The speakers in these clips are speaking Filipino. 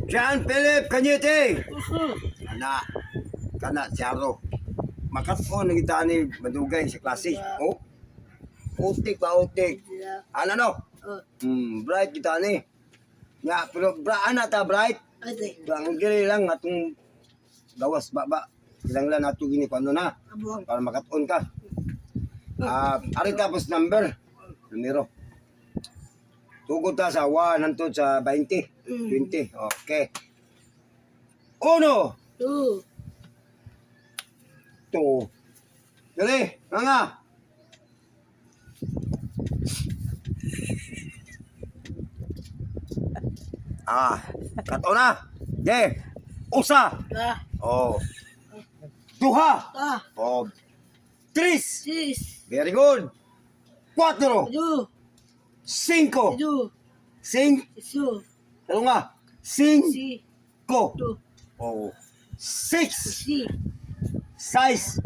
John Philip Cañete. Kana Charo. Makatpon ng kita ni madugay sa klase. Oh. Utik pa utik. Ano no? Bright kita ni. Nga pero ana ta bright. Ang gili lang atong gawas baba. Ilang lang nato gini kuno na para makaton ka. Ari tapos numero. Tugod ta sa 1 hangtod sa 20. 20. Okay. 1 2 Dali, nga. Kato na. De, usa. Oh. Duha. Oh. Tris. Very good. 4. 5. Ano nga? 5. Oh. 6. 6.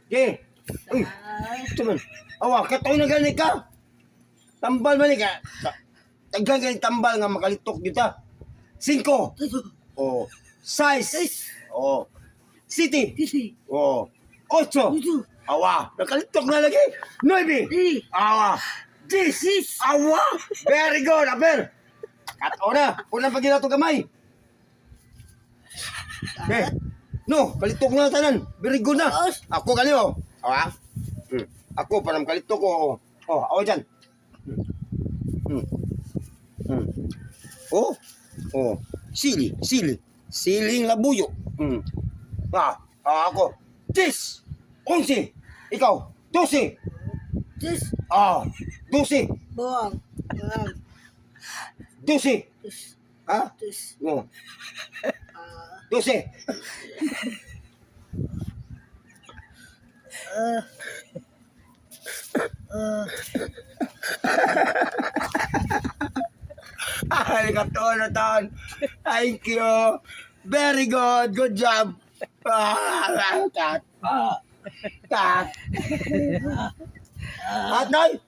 Okay. Uy. Ito man. Awa, katoy na gani ka. Tambal man ka. Taghan gani tambal nga makalitok kita. 5. Oh. 6. Oh. City. Oh. 8. Awa, nakalitok na lagi. 9. Awa. 10. Awa. Very good, Aber. Kato na. Unang pag ginato kamay. Okay. No, kalitok na tanan. Very good na. Ako kanyo. Awa. Ako parang kalitok ko. Oh, awa dyan. Oh. Sili. Siling labuyo. Ako. 10. 11. Ikaw. 12. 12. 12. Ha? No. 12. Ay, katoon. Thank you. Very good. Good job. Kat. At nay.